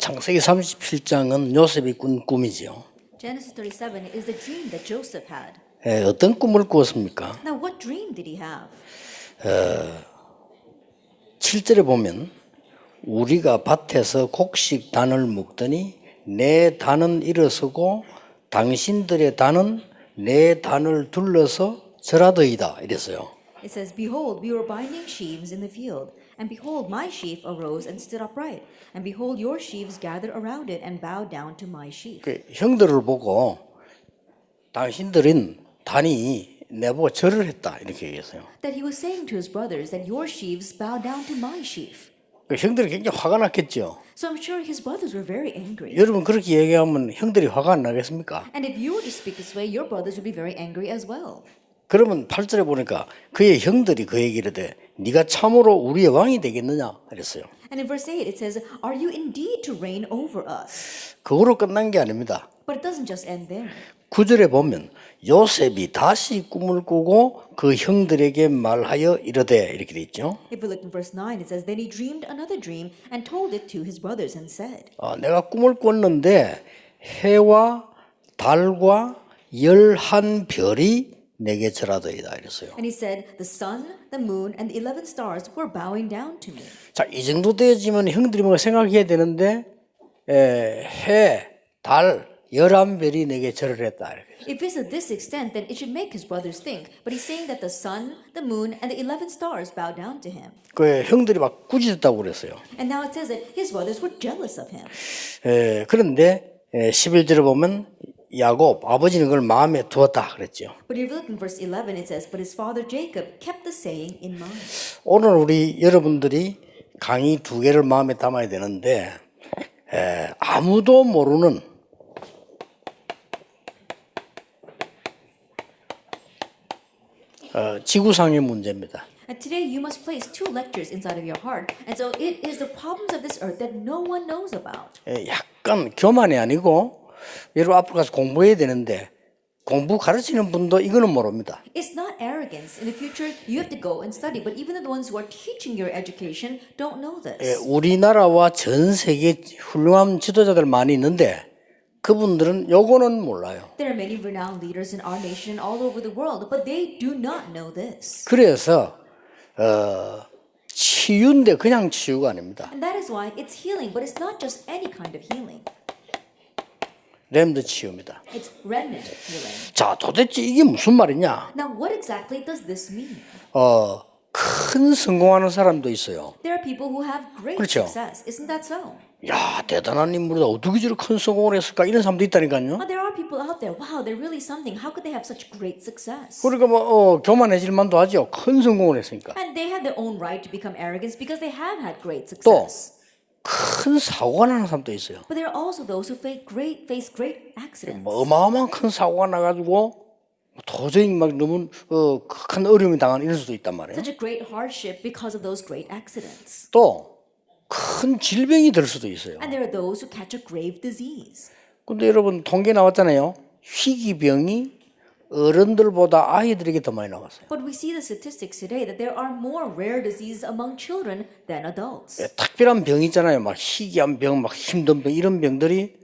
창세기 37장은 요셉이 꾼 꿈이지요. Genesis 37 is the dream that Joseph had. 어떤 꿈을 꾸었습니까? Now, what dream did he have? 7절에 보면 우리가 밭에서 곡식 단을 먹더니 내 단은 일어서고 당신들의 단은 내 단을 둘러서 절하더이다 이랬어요. It says, Behold, we were binding sheaves in the field, and behold, my sheaf arose and stood upright, and behold, your sheaves gathered around it and bowed down to my sheaf. 형들을 보고 당신들은 단이 내보고 절을 했다 이렇게 얘기했어요. That he was saying to his brothers that your sheaves bow down to my sheaf. 형들이 굉장히 화가 났겠죠. So I'm sure his brothers were very angry. 여러분 그렇게 얘기하면 형들이 화가 안 나겠습니까? And if you were to speak this way, your brothers would be very angry as well. 그러면 8절에 보니까 그의 형들이 그 얘기를 해. 네가 참으로 우리의 왕이 되겠느냐 그랬어요. And in verse 8 it says, Are you indeed to reign over us? 그거로 끝난 게 아닙니다. But it doesn't just end there. 9절에 보면 요셉이 다시 꿈을 꾸고 그 형들에게 말하여 이르되 이렇게 돼 있죠. If we look in verse 9, it says, Then he dreamed another dream and told it to his brothers and said, 내가 꿈을 꿨는데 해와 달과 11별이 내게 절하더이다 이랬어요. And he said, The sun, the moon, and the 11 stars were bowing down to me. 자, 이 정도 되어지면 형들이 뭐 생각해야 되는데 해, 달, 11별이 내게 절을 했다 이렇게. If it's at this extent, then it should make his brothers think. But he's saying that the sun, the moon, and the 11 stars bow down to him. 그 형들이 막 꾸짖었다고 그랬어요. And now it says that his brothers were jealous of him. 그런데 11절에 보면 야곱 아버지는 그걸 마음에 두었다 그랬죠. But if you look in verse 11, it says, But his father Jacob kept the saying in mind. 오늘 우리 여러분들이 강의 2개를 마음에 담아야 되는데 아무도 모르는 지구상의 문제입니다. And today you must place 2 lectures inside of your heart. And so it is the problems of this earth that no one knows about. 약간 교만이 아니고 여러분 앞으로 가서 공부해야 되는데 공부 가르치는 분도 이거는 모릅니다. It's not arrogance. In the future, you have to go and study. But even the ones who are teaching your education don't know this. 우리나라와 전 세계 훌륭한 지도자들 많이 있는데 그분들은 요거는 몰라요. There are many renowned leaders in our nation all over the world, but they do not know this. 그래서 치유인데 그냥 치유가 아닙니다. And that is why it's healing, but it's not just any kind of healing. 렘드 치유입니다. It's remnant healing. 자, 도대체 이게 무슨 말이냐? Now, what exactly does this mean? 큰 성공하는 사람도 있어요. There are people who have great 그렇죠. success. Isn't that so? 야, 대단한 인물이다. 어떻게 저렇게 큰 성공을 했을까? 이런 사람도 있다니까요. There are people out there. Wow, they're really something. How could they have such great success? 그러니까 뭐 교만해질 만도 하죠. 큰 성공을 했으니까. And they have their own right to become arrogant because they have had great 또 success. 큰 사고가 나는 사람도 있어요. But there are also those who face great accidents. 어마어마한 큰 사고가 나가지고 도저히 막 너무 큰 어려움이 당하는 이럴 수도 있단 말이에요. Such a great hardship because of those great accidents. 또 큰 질병이 들 수도 있어요. And there are those who catch a grave disease. 근데 여러분 통계 나왔잖아요. 희귀병이 어른들보다 아이들에게 더 많이 나왔어요. But we see the statistics today that there are more rare diseases among children than adults. 특별한 병이 있잖아요. 막 희귀한 병, 막 힘든 병 이런 병들이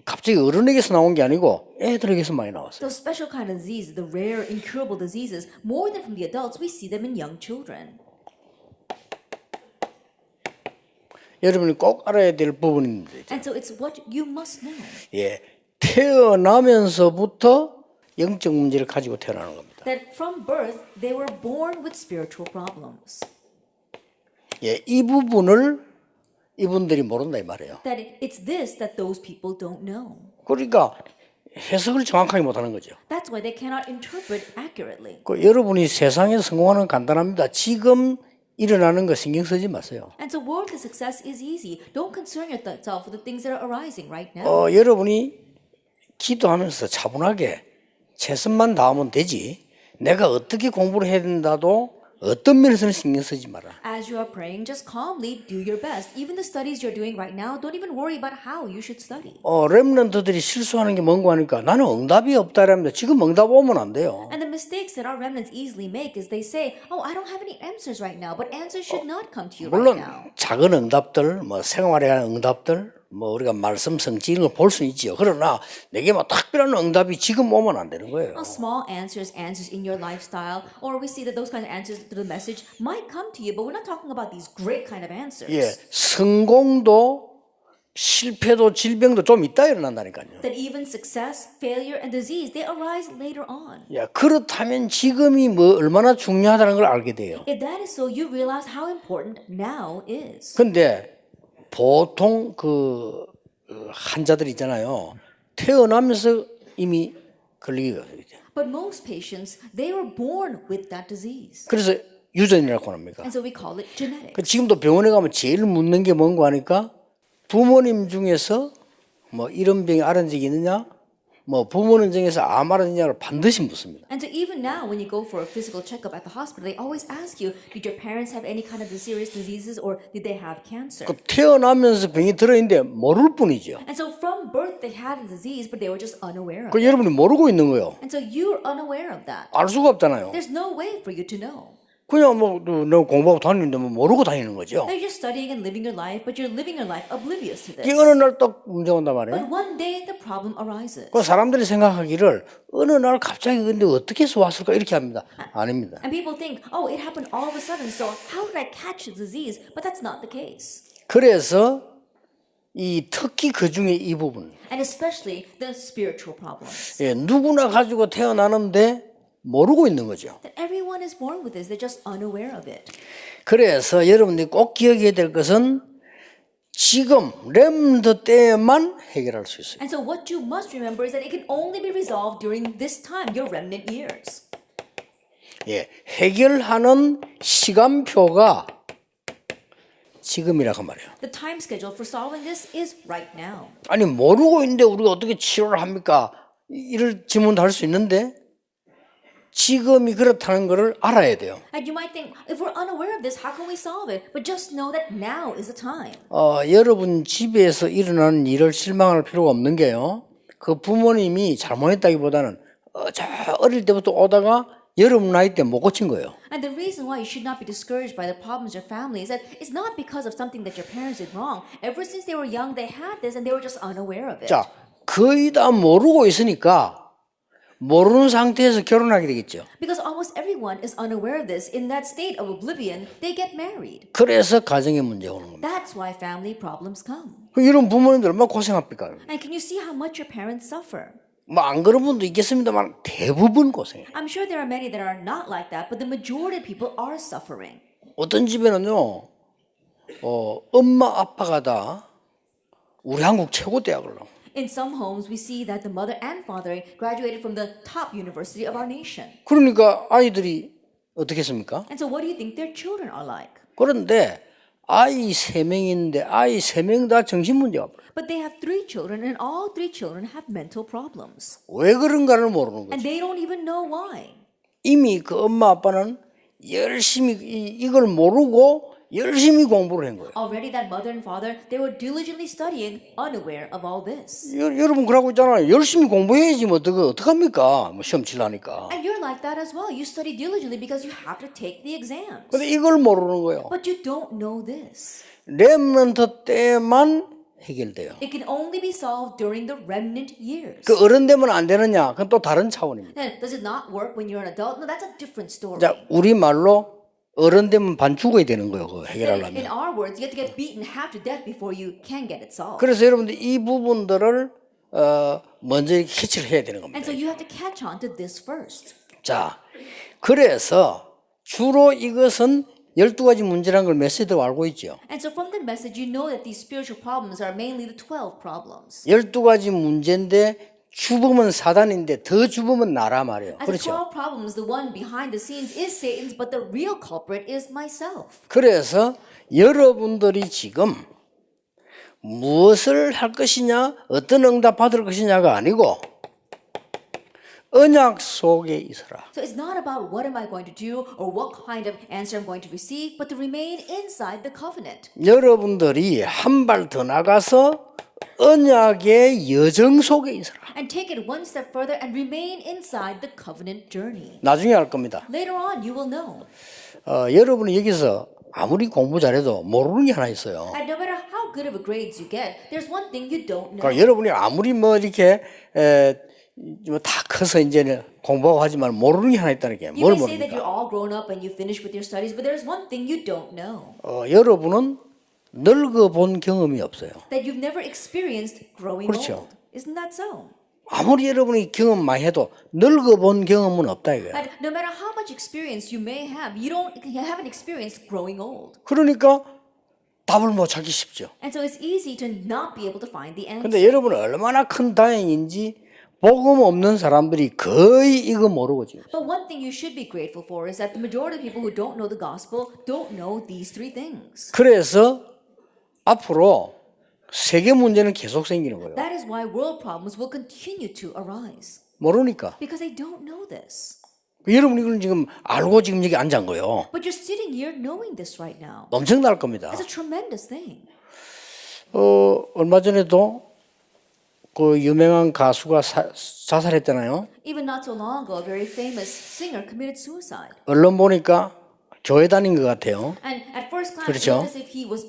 갑자기 어른에게서 나온 게 아니고 애들에게서 많이 나왔어요. Those special kind of diseases, the rare incurable diseases, more than from the adults, we see them in young children. 여러분이 꼭 알아야 될 부분인데, And so it's what you must know. 태어나면서부터 영적 문제를 가지고 태어나는 겁니다. That from birth, they were born with spiritual problems. 이 부분을 이분들이 모른다 이 말이에요. That it's this that those people don't know. 그러니까 해석을 정확하게 못하는 거죠. That's why they cannot interpret accurately. 여러분이 세상에 성공하는 건 간단합니다. 지금 일어나는 거 신경 쓰지 마세요. And so worldly success is easy. Don't concern yourself with the things that are arising right now. 여러분이 기도하면서 차분하게 최선만 다하면 되지. 내가 어떻게 공부를 해야 된다도 어떤 면에서는 신경 쓰지 마라. As you are praying, just calmly do your best. Even the studies you're doing right now, don't even worry about how you should study. 렘넌트들이 실수하는 게 뭔가 하니까 나는 응답이 없다랍니다. 지금 응답 오면 안 돼요. And the mistakes that our remnants easily make is they say, "Oh, I don't have any answers right now," but answers should not come to you right 물론 now. 작은 응답들, 뭐 생활에 관한 응답들 뭐 우리가 말씀 성취 이런 걸 볼 수는 있지요. 그러나 내게 막 특별한 응답이 지금 오면 안 되는 거예요. Small answers in your lifestyle, or we see that those kind of answers to the message might come to you, but we're not talking about these great kind of answers. 예, 성공도 실패도 질병도 좀 있다 일어난다니까요. That even success, failure, and disease, they arise later on. 야, 그렇다면 지금이 뭐 얼마나 중요하다는 걸 알게 돼요. If that is so, you realize how important now is. 근데 보통 그 환자들 있잖아요. 태어나면서 이미 걸리게 돼요. But most patients, they were born with that disease. 그래서 유전이라고 합니까? And so we call it genetic. 그 지금도 병원에 가면 제일 묻는 게 뭔가 하니까 부모님 중에서 뭐 이런 병이 앓은 적이 있느냐? 뭐 부모님 중에서 암 앓았느냐를 반드시 묻습니다. And so even now, when you go for a physical checkup at the hospital, they always ask you, did your parents have any kind of serious diseases or did they have cancer? 그 태어나면서 병이 들어있는데 모를 뿐이죠. And so from birth, they had a disease, but they were just unaware of 그 it. 여러분이 모르고 있는 거예요. And so you're unaware of that. 알 수가 없잖아요. There's no way for you to know. 그냥 뭐 너 공부하고 다니는데 뭐 모르고 다니는 거죠. They're just studying and living your life, but you're living your life oblivious to 이게 this. 어느 날 딱 문제가 온단 But 말이에요. one day, the problem arises. 그 사람들이 생각하기를 어느 날 갑자기 근데 어떻게 해서 왔을까 이렇게 합니다. 아닙니다. And people think, oh, it happened all of a sudden, so how did I catch the disease? But that's not the case. 그래서 이 특히 그 중에 이 부분, And especially the spiritual problems. 예, 누구나 가지고 태어나는데 모르고 있는 거죠. That everyone is born with this, they're just unaware of it. 그래서 여러분들이 꼭 기억해야 될 것은 지금 렘넌트 때만 해결할 수 있어요. And so what you must remember is that it can only be resolved during this time, your remnant years. 예, 해결하는 시간표가 지금이라고 말이에요. The time schedule for solving this is right now. 아니 모르고 있는데 우리가 어떻게 치료를 합니까? 이럴 질문도 할 수 있는데 지금이 그렇다는 것을 알아야 돼요. And you might think, if we're unaware of this, how can we solve it? But just know that now is the time. 여러분 집에서 일어나는 일을 실망할 필요가 없는 게요. 그 부모님이 잘못했다기보다는 저 어릴 때부터 오다가 여러분 나이 때 못 고친 거예요. And the reason why you should not be discouraged by the problems of your family is that it's not because of something that your parents did wrong. Ever since they were young, they had this and they were just unaware of it. 자, 거의 다 모르고 있으니까 모르는 상태에서 결혼하게 되겠죠. Because almost everyone is unaware of this. In that state of oblivion, they get married. 그래서 가정에 문제가 오는 겁니다. That's why family problems come. 이런 부모님들 얼마나 고생합니까? And can you see how much your parents suffer? 뭐 안 그런 분도 있겠습니다만 대부분 고생해요. I'm sure there are many that are not like that, but the majority of people are suffering. 어떤 집에는요, 엄마 아빠가 다 우리 한국 최고 대학을 나와. In some homes, we see that the mother and father graduated from the top university of our nation. 그러니까 아이들이 어떻게 했습니까? And so what do you think their children are like? 그런데 아이 3명인데 아이 3명 다 정신 문제가 없어요. But they have 3 children, and all 3 children have mental problems. 왜 그런가를 모르는 And 거죠. they don't even know why. 이미 그 엄마 아빠는 열심히 이걸 모르고 열심히 공부를 한 거예요. Already that mother and father, they were diligently studying, unaware of all this. 여러분 그러고 있잖아요. 열심히 공부해야지 뭐 어떡합니까? 뭐 시험 치려니까. And you're like that as well. You study diligently because you have to take the exams. 근데 이걸 모르는 거예요. But you don't know this. 렘넌트 때만 해결돼요. It can only be solved during the remnant years. 그 어른 되면 안 되느냐? 그건 또 다른 차원입니다. Then, does it not work when you're an adult? No, that's a different story. 자, 우리 말로 어른 되면 반 죽어야 되는 거예요. 그거 In 해결하려면. our words, you have to get beaten half to death before you can get it solved. 그래서 여러분들 이 부분들을 먼저 캐치를 해야 되는 겁니다. And so you have to catch on to this first. 자, 그래서 주로 이것은 12가지 문제라는 걸 메시지로 알고 있죠. And so from the message, you know that these spiritual problems are mainly the 12 problems. 12가지 문제인데 주범은 사단인데 더 주범은 나라 말이에요. As the 그렇죠? 12 problems, the one behind the scenes is Satan's, but the real culprit is myself. 그래서 여러분들이 지금 무엇을 할 것이냐, 어떤 응답 받을 것이냐가 아니고 언약 속에 있어라. So it's not about what am I going to do or what kind of answer I'm going to receive, but to remain inside the covenant. 여러분들이 한 발 더 나가서 언약의 여정 속에 있어라. And take it one step further and remain inside the covenant journey. 나중에 알 겁니다. Later on, you will know. 여러분이 여기서 아무리 공부 잘해도 모르는 게 하나 있어요. And no matter how how good of a grades you get, there's one thing you don't know. 그러니까 여러분이 아무리 뭐 이렇게 다 커서 이제는 공부하고 하지만 모르는 게 하나 있다는 게 You 뭘 may say that 모릅니까? you're all grown up and you finished with your studies, but there's one thing you don't know. 여러분은 늙어본 경험이 없어요. That you've never experienced growing 그렇죠. old. Isn't that so? 아무리 여러분이 경험 많이 해도 늙어본 경험은 없다 이거야. And no matter how much experience you may have, you haven't experienced growing old. 그러니까 답을 못 찾기 쉽죠. And so it's easy to not be able to find the answer. 근데 여러분은 얼마나 큰 다행인지 복음 없는 사람들이 거의 이거 모르고 지금. But one thing you should be grateful for is that the majority of people who don't know the gospel don't know these three things. 그래서 앞으로 세계 문제는 계속 생기는 거예요. That is why world problems will continue to arise. 모르니까. Because they don't know this. 여러분 이걸 지금 알고 지금 여기 앉은 거예요. But you're sitting here knowing this right now. 엄청날 겁니다. It's a tremendous thing. 얼마 전에도 그 유명한 가수가 자살했잖아요. Even not so long ago, a very famous singer committed suicide. 언론 보니까 교회 다닌 것 같아요. And at first glance, 그렇죠. it looked as if he was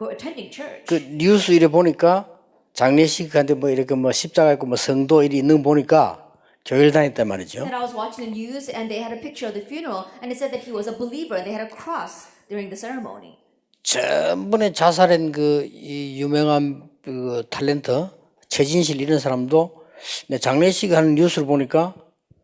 attending church. 그 뉴스 이래 보니까 장례식한테 뭐 이렇게 뭐 십자가 있고 뭐 성도 일이 있는 거 보니까 교회를 다녔단 말이죠. And I was watching the news, and they had a picture of the funeral, and it said that he was a believer, and they had a cross during the ceremony. 전번에 자살한 이 유명한 그 탤런트 최진실 이런 사람도 장례식 하는 뉴스를 보니까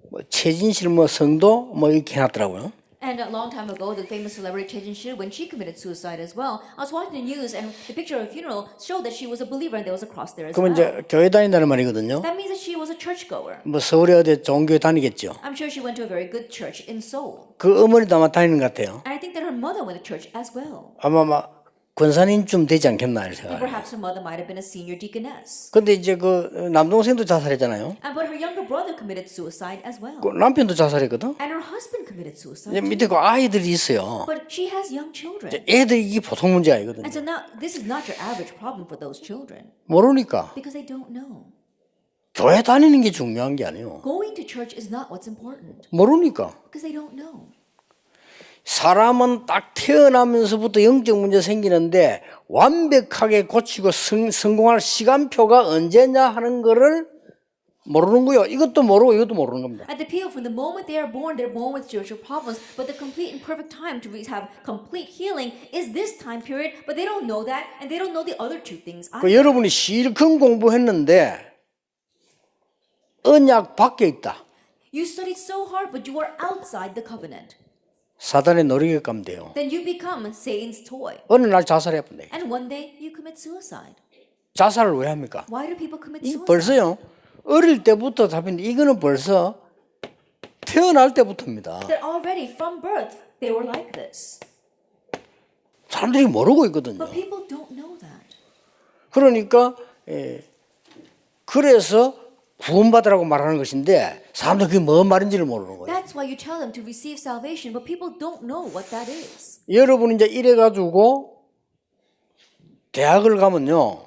뭐 최진실 뭐 성도 뭐 이렇게 해놨더라고요. And a long time ago, the famous celebrity Choi Jin-sil, when she committed suicide as well, I was watching the news, and the picture of a funeral showed that she was a believer, and there was a cross there as 그러면 well. 이제 교회 다닌다는 말이거든요. That means that she was a churchgoer. 뭐 서울에 어디 좋은 교회 다니겠죠. I'm sure she went to a very good church in Seoul. 그 어머니도 아마 다니는 것 같아요. And I think that her mother went to church as well. 아마 막 권사님쯤 되지 않겠나 이렇게 And 생각해요. perhaps her mother might have been a senior deaconess. 근데 이제 그 남동생도 자살했잖아요. And but her younger brother committed suicide as well. 그 남편도 자살했거든. And her husband committed suicide. 이제 밑에 그 아이들이 있어요. But she has young children. 애들이 이게 보통 문제 아니거든요. And so now this is not your average problem for those children 모르니까 because they don't know. 교회 다니는 게 중요한 게 아니에요. Going to church is not what's important 모르니까. because they don't know. 사람은 딱 태어나면서부터 영적 문제 생기는데 완벽하게 고치고 성공할 시간표가 언제냐 하는 거를 모르는 거예요. 이것도 모르고 이것도 모르는 겁니다. And the people, from the moment they are born with spiritual problems. But the complete and perfect time to have complete healing is this time period. But they don't know that, and they don't know the other two things 그 either. 여러분이 실컷 공부했는데 언약 밖에 있다. You studied so hard, but you are outside the covenant. 사단의 놀이개감 돼요. Then you become Satan's toy. 어느 날 자살해 본다. And one day you commit suicide. 자살을 왜 합니까? Why do people commit 이 suicide? 벌써요. 어릴 때부터 답인데 이거는 벌써 태어날 때부터입니다. That already from birth they were like this. 사람들이 모르고 있거든요. But people don't know that. 그러니까 그래서 구원받으라고 말하는 것인데 사람들이 그게 뭔 말인지를 모르는 거예요. That's why you tell them to receive salvation, but people don't know what that is. 여러분이 이제 이래 가지고 대학을 가면요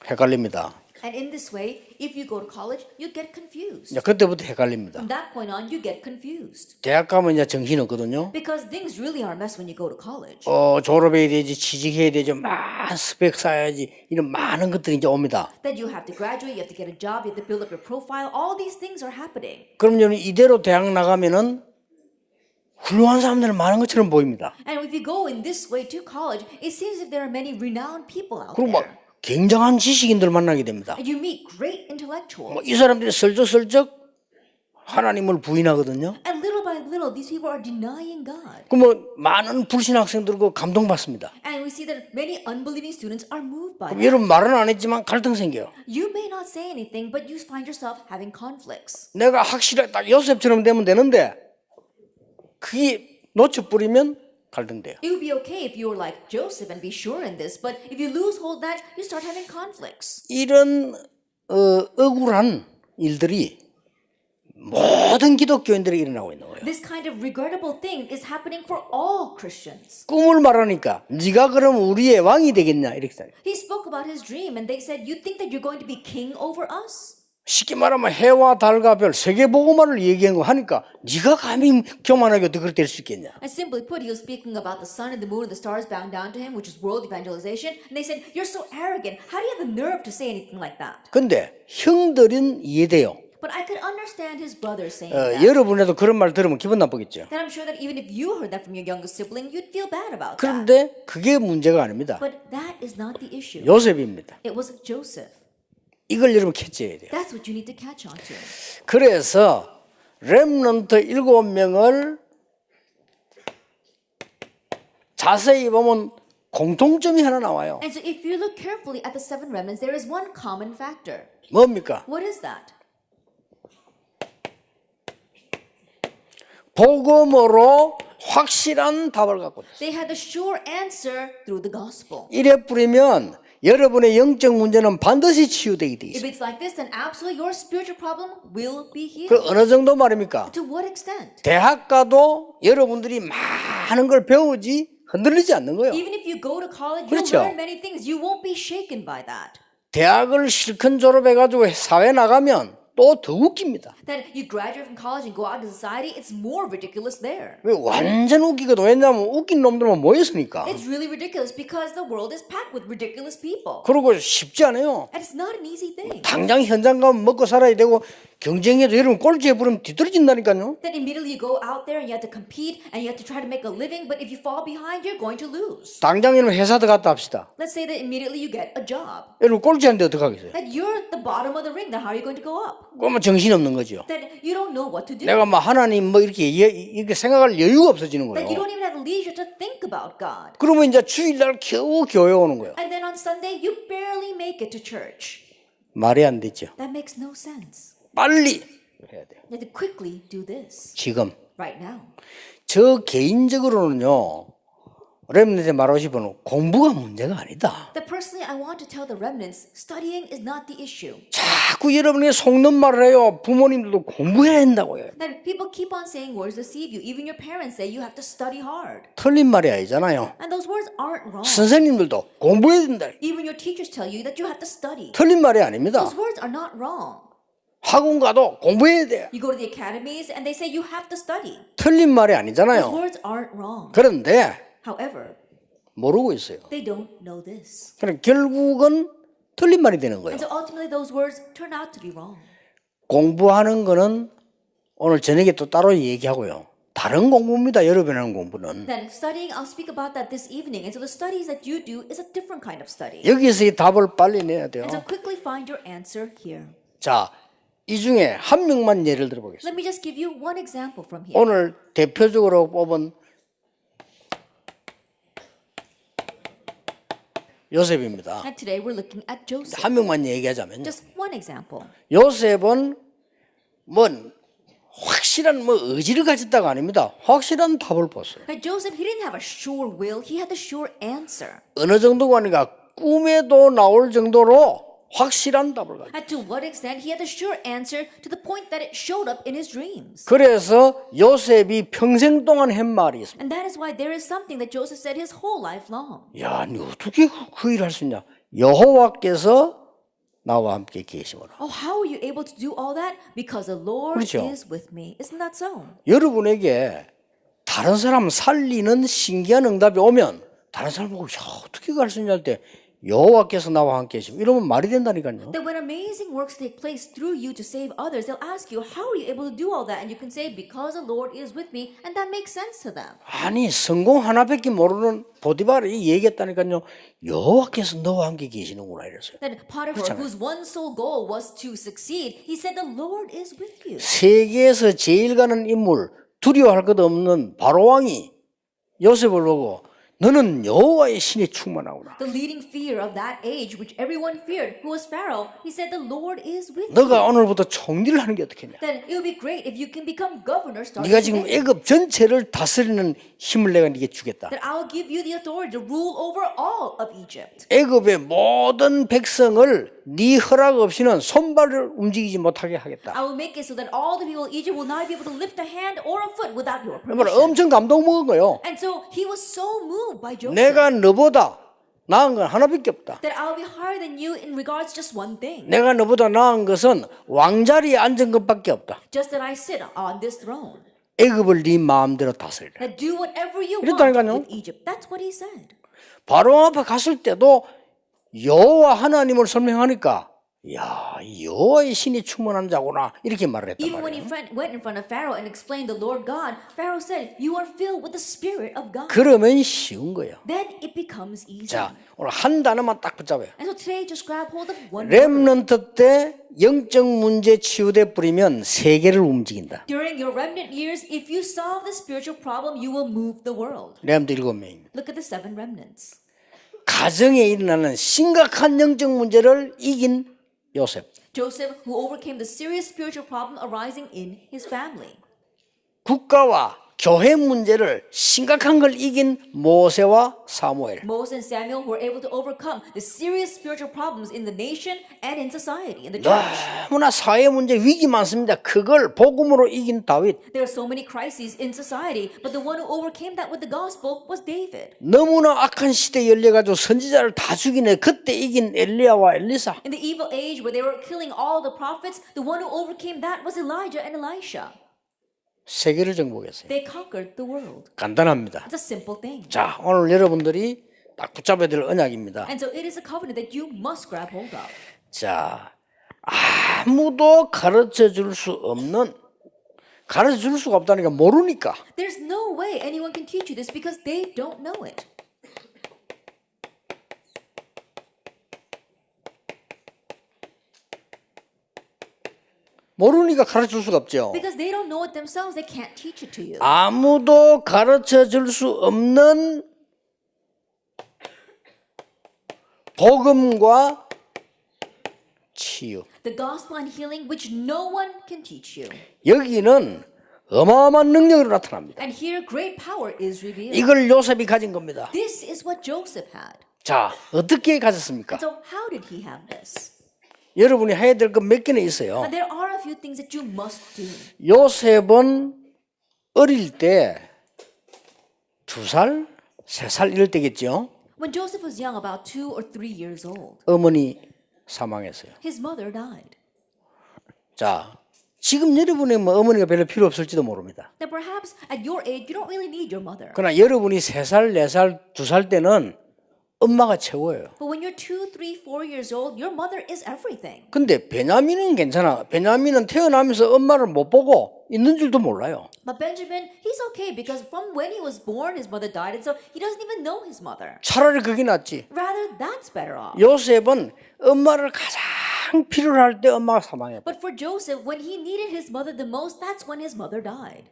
헷갈립니다. And in this way, if you go to college, you get confused. 이제 그때부터 헷갈립니다. From that point on, you get confused. 대학 가면 이제 정신 없거든요. Because things really are a mess when you go to college. 졸업해야 되지, 취직해야 되지, 많은 스펙 쌓아야지 이런 많은 것들이 이제 옵니다. That you have to graduate, you have to get a job, you have to build up your profile. All these things are happening. 그럼 여러분 이대로 대학 나가면은 훌륭한 사람들 많은 것처럼 보입니다. And if you go in this way to college, it seems as if there are many renowned people out 그리고 막 there. 굉장한 지식인들 만나게 됩니다. And you meet great intellectuals. 이 사람들이 슬쩍슬쩍 하나님을 부인하거든요. And little by little, these people are denying God. 그러면 많은 불신 학생들고 감동받습니다. And we see that many unbelieving students are moved by 그럼 that. 여러분 말은 안 했지만 갈등 생겨요. You may not say anything, but you find yourself having conflicts. 내가 확실하게 딱 요셉처럼 되면 되는데 그게 놓쳐버리면 갈등돼요. It would be okay if you were like Joseph and be sure in this, but if you lose hold of that, you start having conflicts. 이런 억울한 일들이 모든 기독교인들이 일어나고 있는 거예요. This kind of regrettable thing is happening for all Christians. 꿈을 말하니까 네가 그럼 우리의 왕이 되겠냐 이렇게 생각해요. He spoke about his dream and they said, you think that you're going to be king over us? 쉽게 말하면 해와 달과 별 세계보고만을 얘기한 거 하니까 네가 감히 교만하게 어떻게 그렇게 될 수 있겠냐. And simply put, he was speaking about the sun and the moon and the stars bowing down to him, which is world evangelization. And they said, "You're so arrogant. How do you have the nerve to say anything like that?" 근데 형들은 이해돼요. But I could understand his brother saying that. 여러분에도 그런 말 들으면 기분 나쁘겠죠. That I'm sure that even if you heard that from your youngest sibling, you'd feel bad about that. 그런데 그게 문제가 아닙니다. But that is not the issue. 요셉입니다. It was Joseph. 이걸 여러분 캐치해야 돼요. That's what you need to catch on to. 그래서 렘넌트 7명을 자세히 보면 공통점이 하나 나와요. And so if you look carefully at the 7 remnants, there is one common factor. 뭡니까? What is that? 복음으로 확실한 답을 갖고 있어요. They had the sure answer through the gospel. 이래 뿌리면 여러분의 영적 문제는 반드시 치유되게 돼 If 있어요. it's like this, then absolutely your spiritual problem will be 그 healed. 어느 정도 말입니까? To what extent? 대학 가도 여러분들이 많은 걸 배우지 흔들리지 않는 거예요. Even if you go to college, 그렇죠. you'll learn many things. You won't be shaken by that. 대학을 실컷 졸업해가지고 사회 나가면 또 더 웃깁니다. That you graduate from college and go out into society, it's more ridiculous there. 왜 완전 웃기거든. 왜냐하면 웃긴 놈들만 모였으니까. It's really ridiculous because the world is packed with ridiculous people. 그리고 쉽지 않아요. And it's not an easy thing. 당장 현장 가면 먹고 살아야 되고 경쟁해도 여러분 꼴찌에 부르면 뒤떨어진다니까요. Then immediately you go out there and you have to compete and you have to try to make a living, but if you fall behind, you're going to lose. 당장 여러분 회사 들어갔다 합시다. Let's say that immediately you get a job. 여러분 꼴찌한데 어떡하겠어요? That you're at the bottom of the ring, then how are you going to go up? 그러면 정신없는 거죠. That you don't know what to do. 내가 뭐 하나님 뭐 이렇게 생각할 여유가 없어지는 That you 거예요. don't even have leisure to think about God. 그러면 이제 주일날 겨우 교회 오는 거예요. And then on Sunday, you barely make it to church. 말이 안 되죠. That makes no sense. 빨리 해야 돼요. You have to quickly do this 지금. right now. 저 개인적으로는요. 렘넌트에 말하고 싶은 공부가 문제가 아니다. That personally, I want to tell the remnants, studying is not the issue. 자꾸 여러분이 속는 말을 해요. 부모님들도 공부해야 된다고요. That people keep on saying words deceive you. Even your parents say you have to study hard. 틀린 말이 아니잖아요. And those words aren't wrong. 선생님들도 공부해야 된다. Even your teachers tell you that you have to study. 틀린 말이 아닙니다. Those words are not wrong. 학원 가도 공부해야 돼요. You go to the academies and they say you have to study. 틀린 말이 Those 아니잖아요. words aren't wrong. 그런데 However, 모르고 있어요. they don't know this. 그러니까 결국은 틀린 말이 되는 거예요. And so ultimately those words turn out to be wrong. 공부하는 거는 오늘 저녁에 또 따로 얘기하고요. 다른 공부입니다. 여러분이 하는 공부는. Then studying, I'll speak about that this evening. And so the studies that you do is a different kind of study. 여기서 이 답을 빨리 내야 돼요. And so quickly find your answer here. 자, 이 중에 한 명만 예를 들어보겠습니다. Let me just give you one example from here. 오늘 대표적으로 뽑은 요셉입니다. And today we're looking at Joseph. 한 명만 얘기하자면요. Just one example. 요셉은 뭐 확실한 뭐 의지를 가졌다가 아닙니다. 확실한 답을 봤어요. Now Joseph, he didn't have a sure will, he had a sure answer. 어느 정도가 아니라 꿈에도 나올 정도로 확실한 답을 가졌어요. And to what extent he had a sure answer to the point that it showed up in his dreams. 그래서 요셉이 평생 동안 한 말이 있습니다. And that is why there is something that Joseph said his whole life long. 야, 니 어떻게 그 일을 할 수 있냐? 여호와께서 나와 함께 계시므로. Oh, how are you able to do all that? Because the Lord 그렇죠. is with me. Isn't that so? 여러분에게 다른 사람 살리는 신기한 응답이 오면 다른 사람 보고 야, 어떻게 할 수 있냐 할 때 여호와께서 나와 함께 계시면 이러면 말이 된다니까요. That when amazing works take place through you to save others, they'll ask you, how are you able to do all that? And you can say, because the Lord is with me. And that makes sense to them. 아니 성공 하나밖에 모르는 보디발이 얘기했다니까요. 여호와께서 너와 함께 계시는구나 이랬어요. That Potiphar, whose one sole goal was to succeed, he said, the Lord is with you. 세계에서 제일 가는 인물 두려워할 것 없는 바로 왕이 요셉을 보고 너는 여호와의 신에 충만하구나. The leading fear of that age, which everyone feared, who was Pharaoh, he said, the Lord is with you. 너가 오늘부터 총리를 하는 게 어떻겠냐? Then it would be great if you can become governor starting 네가 지금 today. 애굽 전체를 다스리는 힘을 내가 네게 주겠다. That I'll give you the authority to rule over all of Egypt. 애굽의 모든 백성을 네 허락 없이는 손발을 움직이지 못하게 하겠다. I will make it so that all the people of Egypt will not be able to lift a hand or a foot without your 정말 permission. 엄청 감동 먹은 거예요. And so he was so moved by Joseph. 내가 너보다 나은 건 하나밖에 없다. that I'll be higher than you in regards to just one thing. 내가 너보다 나은 것은 왕자리에 앉은 것밖에 없다. Just that I sit on this throne. 애굽을 네 마음대로 다스리라. That do whatever you want 이랬다니까요. with Egypt. That's what he said. 바로 앞에 갔을 때도 여호와 하나님을 설명하니까 야, 여호와의 신이 충만한 자구나 이렇게 말을 했단 Even when he 말이에요. went in front of Pharaoh and explained the Lord God, Pharaoh said, "You are filled with the Spirit of God." 그러면 쉬운 거예요. Then it becomes easy. 자, 오늘 한 단어만 딱 붙잡아요. And so today, just grab hold of one word. 렘넌트 때 영적 문제 치유돼 버리면 세계를 움직인다. During your remnant years, if you solve the spiritual problem, you will move the world. 렘넌트 7명입니다. Look at the 7 remnants. 가정에 일어나는 심각한 영적 문제를 이긴 요셉. Joseph, who overcame the serious spiritual problem arising in his family. 국가와 교회 문제를 심각한 걸 이긴 모세와 사무엘. Moses and Samuel were able to overcome the serious spiritual problems in the nation and in society, in the church. 너무나 사회 문제 위기 많습니다. 그걸 복음으로 이긴 다윗. There are so many crises in society, but the one who overcame that with the gospel was David. 너무나 악한 시대에 열려가지고 선지자를 다 죽이네. 그때 이긴 엘리야와 엘리사. In the evil age where they were killing all the prophets, the one who overcame that was Elijah and Elisha. 세계를 정복했어요. They conquered the world. 간단합니다. It's a simple thing. 자, 오늘 여러분들이 딱 붙잡아야 될 언약입니다. And so it is a covenant that you must grab hold of. 자, 아무도 가르쳐 줄 수 없는, 가르쳐 줄 수가 없다니까 모르니까. There's no way anyone can teach you this because they don't know it. 모르니까 가르쳐 줄 수가 없죠. Because they don't know it themselves, they can't teach it to you. 아무도 가르쳐 줄 수 없는 복음과 치유. The gospel and healing which no one can teach you. 여기는 어마어마한 능력으로 나타납니다. And here great power is revealed. 이걸 요셉이 가진 겁니다. This is what Joseph had. 자, 어떻게 가졌습니까? And so how did he have this? 여러분이 해야 될 것 몇 개는 있어요. And there are a few things that you must do. 요셉은 어릴 때 2살, 3살 이럴 때겠죠. When Joseph was young, about 2 or 3 years old, 어머니 사망했어요. his mother died. 자, 지금 여러분의 뭐 어머니가 별로 필요 없을지도 모릅니다. Now perhaps at your age, you don't really need your mother. 그러나 여러분이 3살, 4살, 2살 때는 엄마가 최고예요. But when you're 2, 3, 4 years old, your mother is everything. 근데 베냐민은 괜찮아. 베냐민은 태어나면서 엄마를 못 보고 있는 줄도 몰라요. But Benjamin, he's okay because from when he was born, his mother died, and so he doesn't even know his mother. 차라리 그게 낫지. Rather, that's better off. 요셉은 엄마를 가장 필요로 할 때 엄마가 사망했다. But for Joseph, when he needed his mother the most, that's when his mother died.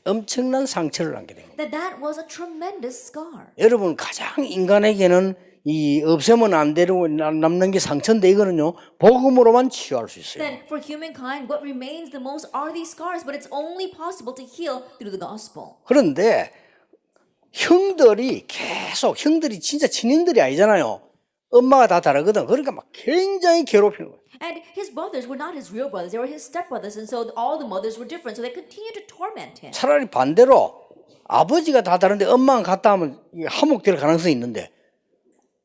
엄청난 상처를 남게 된 거예요. That was a tremendous scar. 여러분 가장 인간에게는 이 없애면 안 되고 남는 게 상처인데 이거는요 복음으로만 치유할 수 있어요. Then for humankind, what remains the most are these scars, but it's only possible to heal through the gospel. 그런데 형들이 계속 형들이 진짜 친형들이 아니잖아요. 엄마가 다 다르거든. 그러니까 막 굉장히 괴롭히는 거예요. And his brothers were not his real brothers, they were his stepbrothers, and so all the mothers were different, so they continued to torment him. 차라리 반대로 아버지가 다 다른데 엄마가 같다 하면 이게 화목될 가능성이 있는데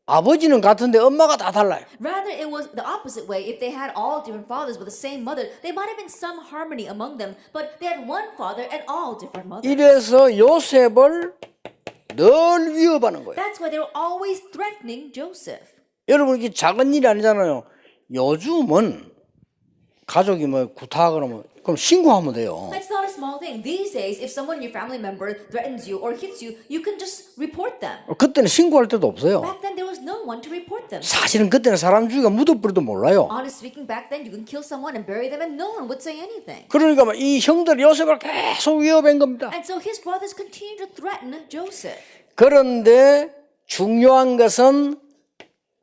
아버지는 같은데 엄마가 다 달라요. Rather, it was the opposite way. If they had all different fathers but the same mother, they might have been some harmony among them, but they had one father and all different mothers. 이래서 요셉을 늘 위협하는 거예요. That's why they were always threatening Joseph. 여러분 이게 작은 일이 아니잖아요. 요즘은 가족이 뭐 구타 그러면 그럼 신고하면 돼요. It's not a small thing. These days, if someone in your family member threatens you or hits you, you can just report them. 그때는 신고할 데도 없어요. Back then, there was no one to report them. 사실은 그때는 사람 죽이가 묻어버려도 몰라요. Honestly speaking, back then, you can kill someone and bury them and no one would say anything. 그러니까 막 이 형들 요셉을 계속 위협한 겁니다. And so his brothers continued to threaten Joseph. 그런데 중요한 것은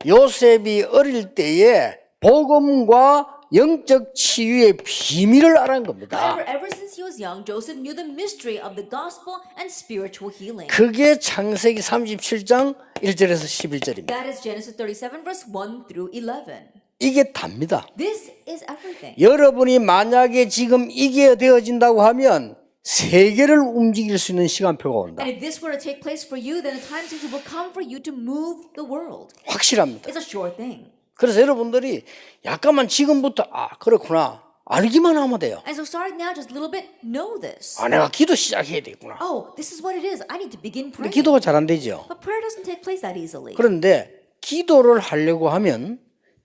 요셉이 어릴 때에 복음과 영적 치유의 비밀을 알은 겁니다. However, ever since he was young, Joseph knew the mystery of the gospel and spiritual healing. 그게 창세기 37장 1절에서 11절입니다. That is Genesis 37, verse 1 through 11. 이게 답니다. This is everything. 여러분이 만약에 지금 이게 되어진다고 하면 세계를 움직일 수 있는 시간표가 온다. And if this were to take place for you, then the time sequence will come for you to move the world. 확실합니다. It's a sure thing. 그래서 여러분들이 약간만 지금부터 그렇구나 알기만 하면 돼요. And so starting now, just a little bit, know this. 내가 기도 시작해야 되겠구나. Oh, this is what it is. I need to begin 근데 praying. 기도가 잘 안 되죠. But prayer doesn't take place that easily. 그런데 기도를 하려고 하면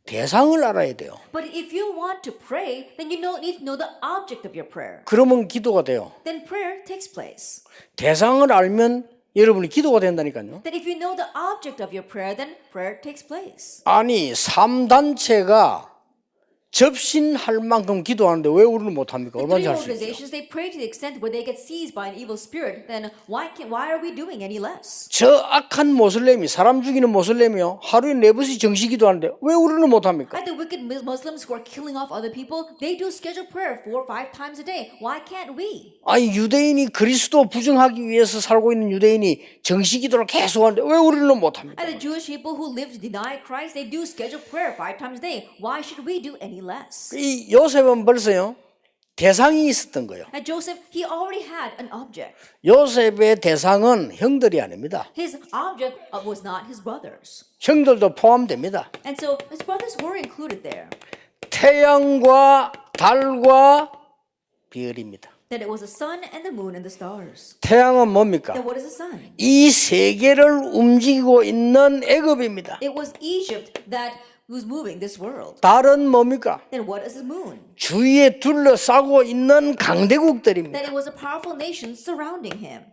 대상을 알아야 돼요. But if you want to pray, then you need to know the object of your prayer. 그러면 기도가 돼요. Then prayer takes place. 대상을 알면 여러분이 기도가 된다니까요. That if you know the object of your prayer, then prayer takes place. 아니 3단체가 접신할 만큼 기도하는데 왜 우리는 못합니까? The 얼마나 three 잘 수 있죠. organizations, they pray to the extent where they get seized by an evil spirit. Then why are we doing any less? 저 악한 모슬렘이 사람 죽이는 모슬렘이요 하루에 4번씩 정시 기도하는데 왜 우리는 못합니까? And the wicked Muslims who are killing off other people, they do scheduled prayer 4 or 5 times a day. Why can't we? 아니 유대인이 그리스도 부정하기 위해서 살고 있는 유대인이 정시 기도를 계속하는데 왜 우리는 못합니까? And the Jewish people who live to deny Christ, they do scheduled prayer 5 times a day. Why should we do any less? 이 요셉은 벌써요 대상이 있었던 거예요. And Joseph, he already had an object. 요셉의 대상은 형들이 아닙니다. His object was not his brothers. 형들도 포함됩니다. And so his brothers were included there. 태양과 달과 별입니다. That it was the sun and the moon and the stars. 태양은 뭡니까? Then what is the sun? 이 세계를 움직이고 있는 애굽입니다. It was Egypt that was moving this world. 달은 뭡니까? Then what is the moon? 주위에 둘러싸고 있는 강대국들입니다. Then it was a powerful nation surrounding him.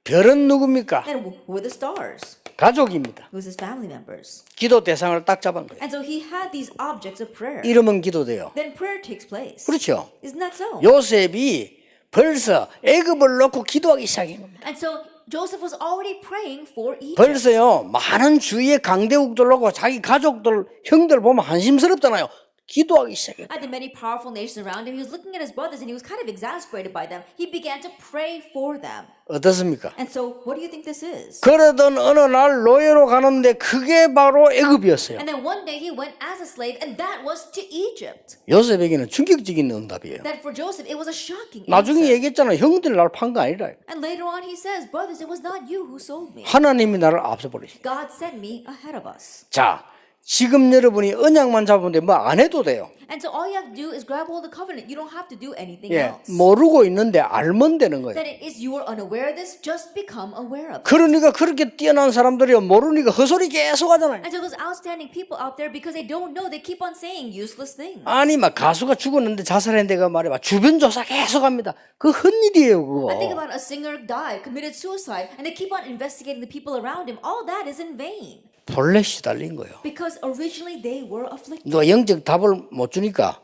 별은 누굽니까? Then who were the stars? 가족입니다. It was his family members. 기도 대상을 딱 잡은 거예요. And so he had these objects of prayer. 이러면 기도돼요. Then prayer takes place. 그렇죠? Isn't that so? 요셉이 벌써 애굽을 놓고 기도하기 시작한 겁니다. And so Joseph was already praying for Egypt. 벌써요 많은 주위의 강대국들 놓고 자기 가족들 형들 보면 한심스럽잖아요. 기도하기 시작했어요. At the many powerful nations around him, he was looking at his brothers and he was kind of exasperated by them. He began to pray for them. 어떻습니까? And so, what do you think this is? 그러던 어느 날 노예로 가는데 그게 바로 애굽이었어요. And then one day he went as a slave, and that was to Egypt. 요셉에게는 충격적인 응답이에요. That for Joseph, it was a shocking 나중에 answer. 얘기했잖아요. 형들이 날 판 거 아니라. And later on, he says, brothers, it was not you who sold me. 하나님이 나를 앞서버리시. God sent me ahead of us. 자, 지금 여러분이 언약만 잡으면 돼. 뭐 안 해도 돼요. And so all you have to do is grab hold of the covenant. You don't have to do anything 예, else. 모르고 있는데 알면 되는 거예요. That it is you are unaware of this, just become aware of it. 그러니까 그렇게 뛰어난 사람들이 모르니까 헛소리 계속 하잖아요. And so those outstanding people out there, because they don't know, they keep on saying useless things. 아니 막 가수가 죽었는데 자살했는데 그 말이야. 주변 조사 계속 합니다. 그 헛일이에요 그거. I think about a singer died, committed suicide, and they keep on investigating the people around him. All that is in vain. 본래 시달린 거예요. Because originally they were afflicted. 누가 영적 답을 못 주니까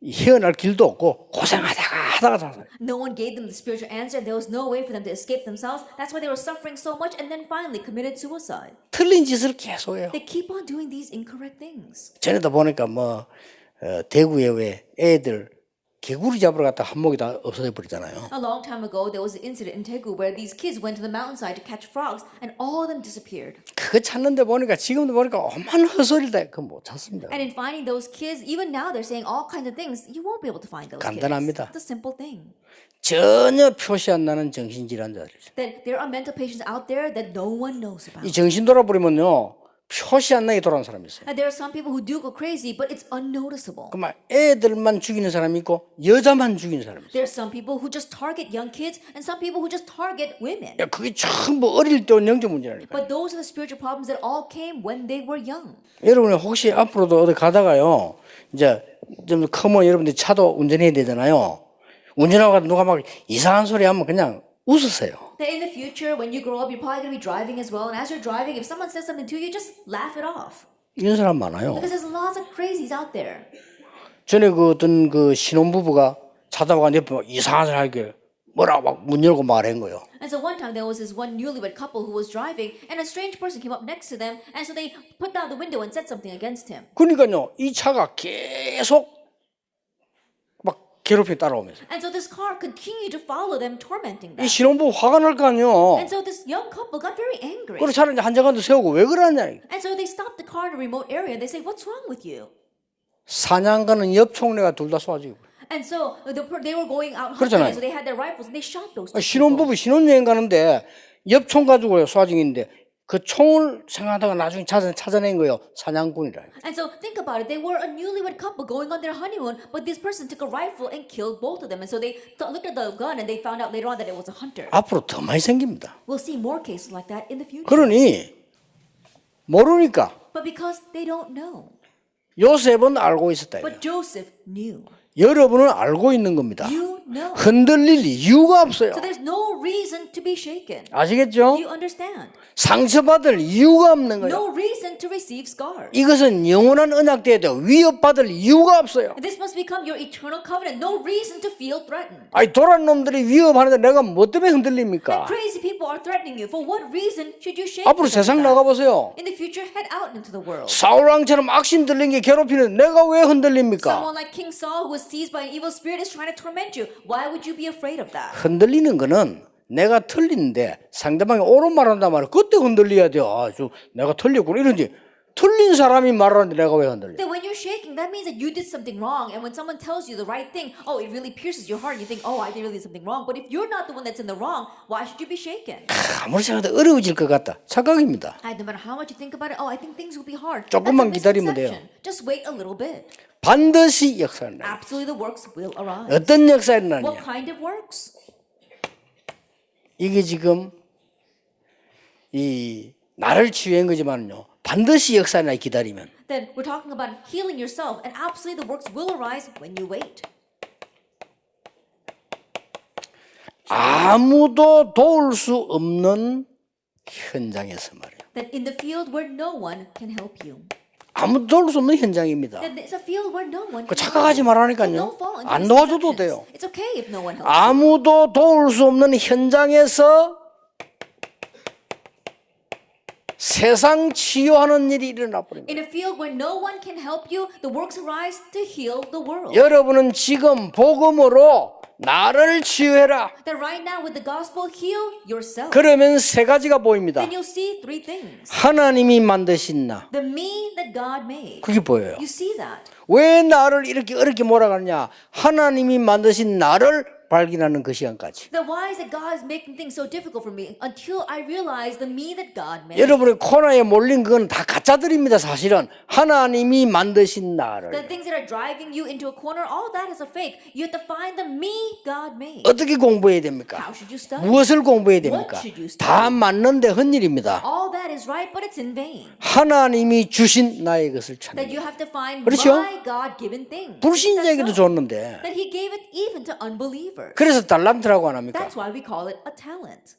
헤어날 길도 없고 고생하다가 자살. No one gave them the spiritual answer, and there was no way for them to escape themselves. That's why they were suffering so much, and then finally committed suicide. 틀린 짓을 계속해요. They keep on doing these incorrect things. 전에도 보니까 대구에 왜 애들 개구리 잡으러 갔다 한목이 다 없어져 버리잖아요. A long time ago, there was an incident in Daegu where these kids went to the mountainside to catch frogs, and all of them disappeared. 그거 찾는데 보니까 지금도 보니까 오만 헛소리다. 그거 못 찾습니다. And in finding those kids, even now they're saying all kinds of things. You won't be able to find those kids. 간단합니다. It's a simple thing. 전혀 표시 안 나는 정신질환자들. That there are mental patients out there that no one knows about. 이 정신 돌아버리면요 표시 안 나게 돌아온 사람이 있어요. And there are some people who do go crazy, but it's unnoticeable. 그만 애들만 죽이는 사람이 있고 여자만 죽이는 사람이 있어요. There are some people who just target young kids, and some people who just target women. 야, 그게 전부 어릴 때 온 영적 문제라니까. But those are the spiritual problems that all came when they were young. 여러분이 혹시 앞으로도 어디 가다가요 이제 좀 크면 여러분들이 차도 운전해야 되잖아요. 운전하고 가다 누가 막 이상한 소리 하면 그냥 웃으세요. That in the future, when you grow up, you're probably going to be driving as well. And as you're driving, if someone says something to you, just laugh it off. 이런 사람 많아요. Because there's lots of crazies out there. 전에 어떤 신혼부부가 자다가 옆에 막 이상한 소리 하길래 뭐라고 막 문 열고 말한 거예요. And so one time there was this one newlywed couple who was driving, and a strange person came up next to them, and so they put down the window and said something against him. 그러니까요 이 차가 계속 막 괴롭히 따라오면서 And so this car continued to follow them, tormenting 이 them. 신혼부부 화가 날 거 아니에요. And so this young couple got very angry. 그래서 차를 이제 한 정도 세우고 왜 그러냐. And so they stopped the car in a remote area, and they say, "What's wrong with you?" 사냥가는 옆 총리가 둘 다 쏘아주고. And so they were going out hunting, 그렇잖아요. and so they had their rifles and they shot those two people. 신혼부부 신혼여행 가는데 옆 총 가지고요, 소화증인데 그 총을 생각하다가 나중에 찾아낸 거예요. 사냥꾼이라. And so think about it. They were a newlywed couple going on their honeymoon, but this person took a rifle and killed both of them. And so they looked at the gun and they found out later on that it was a hunter. 앞으로 더 많이 생깁니다. We'll see more cases like that in the future. 그러니 모르니까 But because they don't know. 요셉은 알고 있었다. But Joseph knew. 여러분은 알고 있는 겁니다. You know. 흔들릴 이유가 없어요. So there's no reason to be shaken. 아시겠죠? You understand? 상처받을 이유가 없는 거예요. No reason to receive scars. 이것은 영원한 언약대에도 위협받을 이유가 없어요. This must become your eternal covenant. No reason to feel threatened. 아니 도란 놈들이 위협하는데 내가 뭐 때문에 When 흔들립니까? crazy people are threatening you, for what reason should you shake? 앞으로 because of 세상 that? 나가보세요. In the future, head out into the world. 사울 왕처럼 악신 들린 게 괴롭히는 내가 왜 흔들립니까? Someone like King Saul who was seized by an evil spirit is trying to torment you. Why would you be afraid of that? 흔들리는 거는 내가 틀리는데 상대방이 옳은 말 한단 말이야. 그때 흔들려야 돼요. 아주 내가 틀렸구나 이런지 틀린 사람이 말하는데 내가 왜 흔들려? That when you're shaking, that means that you did something wrong. And when someone tells you the right thing, oh, it really pierces your heart. You think, oh, I did really something wrong. But if you're not the one that's in the wrong, why should you be shaken? 아무리 생각해도 어려워질 것 같다. 착각입니다. No matter how much you think about it, oh, I think things will be hard. 조금만 That's a 기다리면 돼요. misconception. Just wait a little bit. 반드시 역사를 나. Absolutely, the works will arise. 어떤 역사를 What 나느냐? kind of works? 이게 지금 이 나를 치유한 거지만요. 반드시 역사를 나 기다리면. Then we're talking about healing yourself, and absolutely the works will arise when you wait. 아무도 도울 수 없는 현장에서 말이에요. That in the field where no one can help you. 아무도 도울 수 없는 현장입니다. That it's a field where no one 그 can 착각하지 help you. 말라니까요. So don't fall into 안 도와줘도 misconceptions. 돼요. It's okay if no one helps. 아무도 도울 수 없는 현장에서 세상 치유하는 일이 일어나 버립니다. In a field where no one can help you, the works arise to heal the world. 여러분은 지금 복음으로 나를 치유해라. That right now with the gospel, heal yourself. 그러면 세 가지가 보입니다. Then you'll see three things. 하나님이 만드신 나. The me that God made. 그게 보여요. You see that. 왜 나를 이렇게 어렵게 몰아가느냐? 하나님이 만드신 나를 발견하는 그 시간까지. Then why is it God is making things so difficult for me until I realize the me that God made? 여러분의 코너에 몰린 건 다 가짜들입니다. 사실은 하나님이 만드신 The 나를 things that are driving you into a corner, all that is a fake. You have to find the me God made. 어떻게 공부해야 됩니까? How should you study? 무엇을 공부해야 됩니까? What should you study? 다 맞는데 헛일입니다. All that is right, but it's in vain. 하나님이 주신 나의 것을 That 찾는 you have to find 그렇죠? my God-given thing. 불신자에게도 That's so. 줬는데 That He gave it even to unbelievers. 그래서 달란트라고 안 합니까? That's why we call it a talent.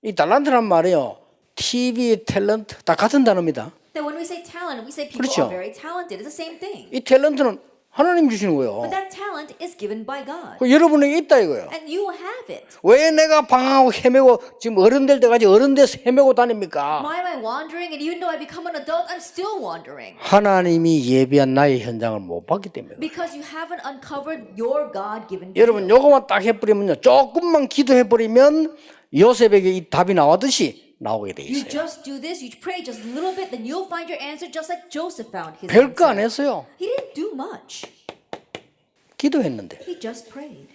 이 달란트란 말이요. TV, 탤런트 다 같은 단어입니다. That when we say talent, we say people 그렇죠. are very talented. It's the same thing. 이 탤런트는 하나님 주시는 거예요. But that talent is given by God. 그 여러분에게 있다 이거예요. And you have it. 왜 내가 방황하고 헤매고 지금 어른 될 때까지 어른 돼서 헤매고 다닙니까? Why am I wandering? And even though I become an adult, I'm still wandering. 하나님이 예비한 나의 현장을 못 봤기 때문에. Because you haven't uncovered your God-given 여러분 요거만 딱 해버리면요. 조금만 기도해버리면 요셉에게 이 답이 나왔듯이 나오게 돼 You 있어요. just do this, you pray just a little bit, then you'll find your answer just like Joseph found his 별거 안 answer. 했어요. He didn't do much. 기도했는데. He just prayed.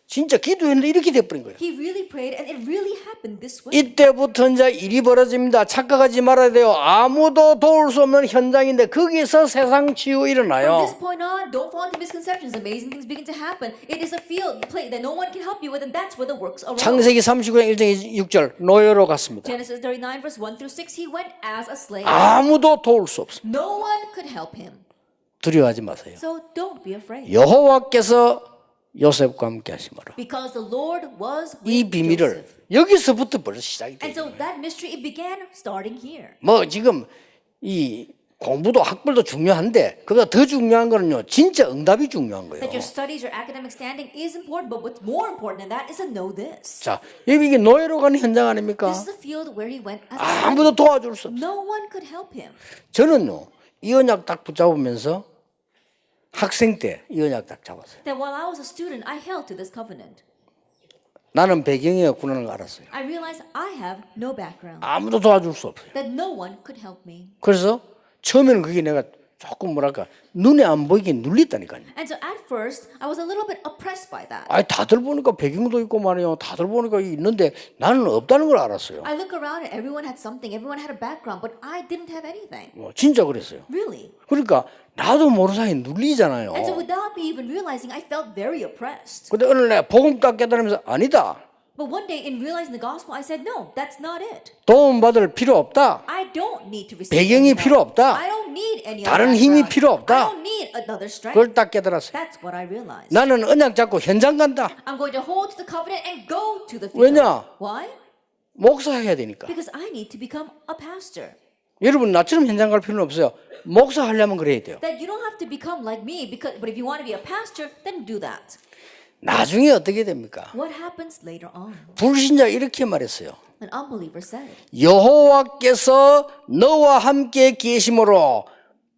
진짜 기도했는데 이렇게 돼버린 거예요. He really prayed and it really happened this way. 이때부터 이제 일이 벌어집니다. 착각하지 말아야 돼요. 아무도 도울 수 없는 현장인데 거기서 세상 치유 From 일어나요. this point on, don't fall into misconceptions. Amazing things begin to happen. It is a field play that no one can help you with, and that's where the works arise. 창세기 39장 1장 6절 노예로 갔습니다. Genesis 39 verse 1 through 6, he went as a slave. 아무도 도울 수 없습니다. No one could help him. 두려워하지 마세요. So don't be afraid. 여호와께서 요셉과 함께 하시므로 Because the Lord was 이 with 비밀을 Joseph. 여기서부터 벌써 시작이 And 돼요. so that mystery, it began starting here. 뭐 지금 이 공부도 학벌도 중요한데 그보다 더 중요한 거는요. 진짜 응답이 중요한 거예요. That your studies, your academic standing is important, but what's more important than that is to know this. 자, 여기 이게 노예로 가는 현장 아닙니까? This is the field where he went as a slave. 아무도 도와줄 수 없어요. No one could help him. 저는요. 이 언약 딱 붙잡으면서 학생 때 이 언약 딱 잡았어요. That while I was a student, I held to this covenant. 나는 배경이 없구나는 걸 알았어요. I realized I have no background. 아무도 도와줄 수 없어요. That no one could help me. 그래서 처음에는 그게 내가 조금 뭐랄까 눈에 안 보이게 눌렸다니까요. And so at first, I was a little bit oppressed by that. 아니 다들 보니까 배경도 있고 말이요. 다들 보니까 있는데 나는 없다는 걸 알았어요. I look around and everyone had something, everyone had a background, but I didn't have anything. 진짜 그랬어요. Really. 그러니까 나도 모르는 사이에 눌리잖아요. And so without me even realizing, I felt very oppressed. 근데 어느 날 복음 딱 깨달으면서 아니다. But one day in realizing the gospel, I said, no, that's not it. 도움 받을 필요 없다. I don't need to receive 배경이 any help. 필요 없다. I don't need any 다른 other 힘이 background. 필요 없다. I don't need another strength. 그걸 딱 깨달았어요. That's what I realized. 나는 언약 잡고 현장 간다. I'm going to hold to the covenant and go to the field. 왜냐? Why? 목사해야 되니까. Because I need to become a pastor. 여러분 나처럼 현장 갈 필요는 없어요. 목사하려면 그래야 돼요. That you don't have to become like me, but if you want to be a pastor, then do that. 나중에 어떻게 됩니까? What happens later on? 불신자 이렇게 말했어요. An unbeliever said, 여호와께서 너와 함께 계심으로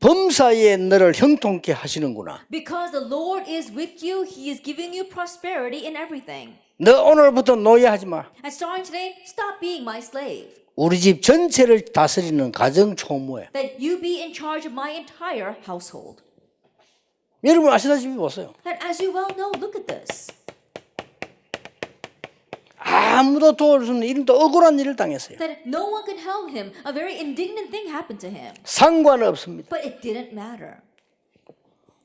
범사에 너를 형통케 하시는구나. because the Lord is with you, He is giving you prosperity in everything. 너 오늘부터 노예하지 마. And starting today, stop being my slave. 우리 집 전체를 다스리는 가정 총무에. That you be in charge of my entire household. 여러분 아시다시피 보세요. That as you well know, look at this. 아무도 도울 수 없는 이름도 억울한 일을 당했어요. That no one could help him. A very indignant thing happened to him. 상관없습니다. But it didn't matter.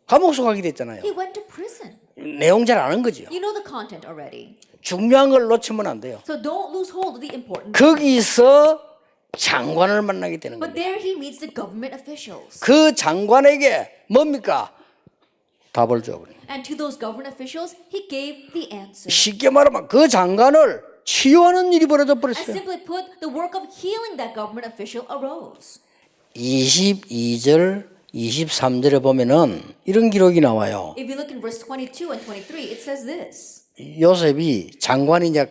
감옥 속하게 됐잖아요. He went to prison. 내용 잘 아는 거죠. You know the content already. 중요한 걸 놓치면 안 돼요. So don't lose hold of the important. 거기서 장관을 만나게 되는 But 거예요. there he meets the government officials. 그 장관에게 뭡니까? 답을 줘버려요. And to those government officials, he gave the answer. 쉽게 말하면 그 장관을 치유하는 일이 벌어져 And 버렸어요. simply put, the work of healing that government official arose. 22절, 23절에 보면은 이런 기록이 나와요. If you look in verse 22 and 23, it says this. 요셉이 장관이 이제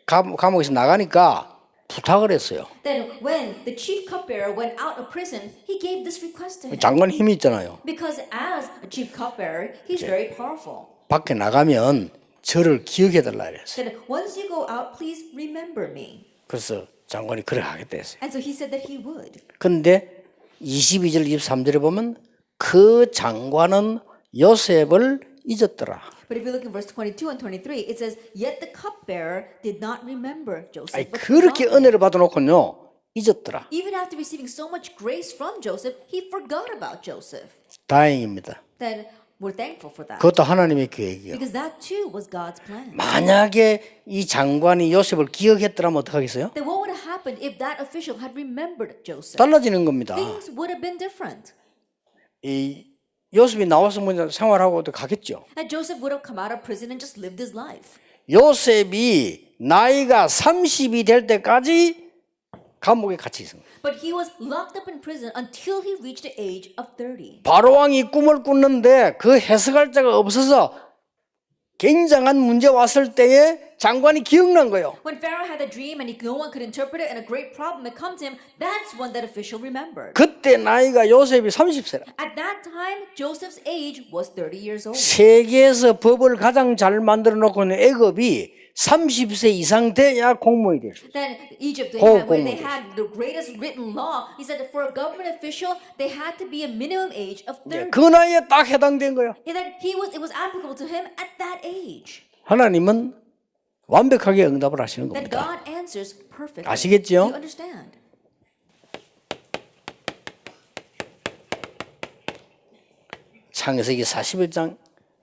감옥에서 나가니까 부탁을 했어요. That when the chief cupbearer went out of prison, he gave this request to him. 장관 힘이 있잖아요. Because as a chief cupbearer, he's very powerful. 밖에 나가면 저를 기억해달라 그랬어요. That once you go out, please remember me. 그래서 장관이 그래 하겠다 했어요. And so he said that he would. 근데 22절, 23절에 보면 그 장관은 요셉을 잊었더라. But if you look in verse 22 and 23, it says, Yet the cupbearer did not remember Joseph. 아니, but 그렇게 forgot him." 은혜를 받아놓고요 잊었더라. Even after receiving so much grace from Joseph, he forgot about Joseph. 다행입니다. Then we're thankful for that. 그것도 하나님의 계획이에요. Because that too was God's plan. 만약에 이 장관이 요셉을 기억했더라면 어떡하겠어요? Then what would have happened if that official had remembered Joseph? 달라지는 겁니다. Things would have been different. 이 요셉이 나와서 먼저 생활하고 또 가겠죠. And Joseph would have come out of prison and just lived his life. 요셉이 나이가 30이 될 때까지 감옥에 갇혀 있습니다. But he was locked up in prison until he reached the age of 30. 바로 왕이 꿈을 꿨는데 그 해석할 자가 없어서 굉장한 문제 왔을 때에 장관이 기억난 거예요. When Pharaoh had a dream and no one could interpret it and a great problem had come to him, that's when that official remembered. 그때 나이가 요셉이 30세라. At that time, Joseph's age was 30 years old. 세계에서 법을 가장 잘 만들어 놓고 있는 애굽이 30세 이상 돼야 공무원이 돼요. Then Egypt, Oh, when they goodness. had the greatest written law, he said that for a government official, they had to be a minimum age of 30. 그 나이에 딱 해당된 거예요. And that it was applicable to him at that age. 하나님은 완벽하게 응답을 하시는 That 겁니다. God answers perfectly. 아시겠죠? You understand? 창세기 41장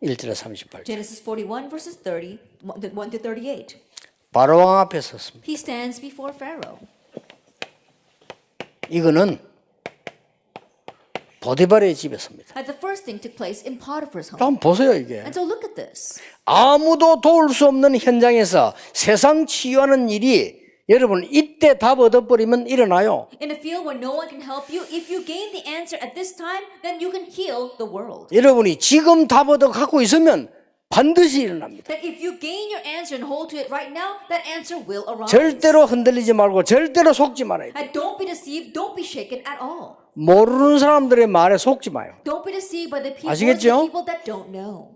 1절에 38절. Genesis 41 verses 30, 1 to 38. 바로 왕 앞에 섰습니다. He stands before Pharaoh. 이거는 보디발의 집에 섭니다. And the first thing took place in Potiphar's home. 한번 보세요 이게. And so look at this. 아무도 도울 수 없는 현장에서 세상 치유하는 일이 여러분 이때 답 얻어버리면 일어나요. In a field where no one can help you, if you gain the answer at this time, then you can heal the world. 여러분이 지금 답 얻어 갖고 있으면 반드시 일어납니다. That if you gain your answer and hold to it right now, that answer will arise. 절대로 흔들리지 말고 절대로 속지 말아요. And don't be deceived, don't be shaken at all. 모르는 사람들의 말에 속지 마요. Don't be deceived by the people, 아시겠죠? the people that don't know.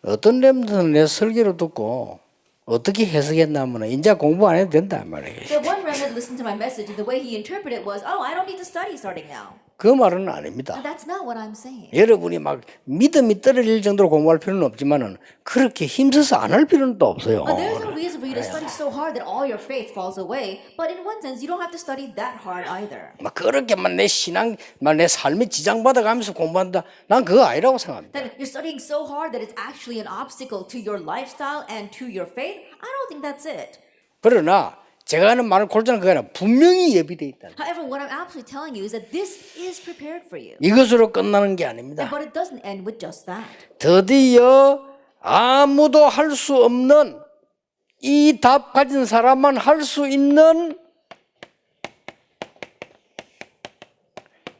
어떤 렘들은 내 설교를 듣고 어떻게 해석했냐면 이제 공부 안 해도 된다 말이에요. The one remnant listened to my message, and the way he interpreted it was, oh, I don't need to study starting now. 그 말은 아닙니다. Now, that's not what I'm saying. 여러분이 막 믿음이 떨어질 정도로 공부할 필요는 없지만은 그렇게 힘써서 안 할 필요는 또 없어요. There's no reason for you to study so hard that all your faith falls away. But in one sense, you don't have to study that hard either. 막 그렇게만 내 신앙, 막 내 삶에 지장받아가면서 공부한다. 난 그거 아니라고 생각합니다. That you're studying so hard that it's actually an obstacle to your lifestyle and to your faith. I don't think that's it. 그러나 제가 하는 말을 골자는 그게 아니라 분명히 예비되어 있다. However, what I'm absolutely telling you is that this is prepared for you. 이것으로 끝나는 게 아닙니다. But it doesn't end with just that. 드디어 아무도 할 수 없는 이 답 가진 사람만 할 수 있는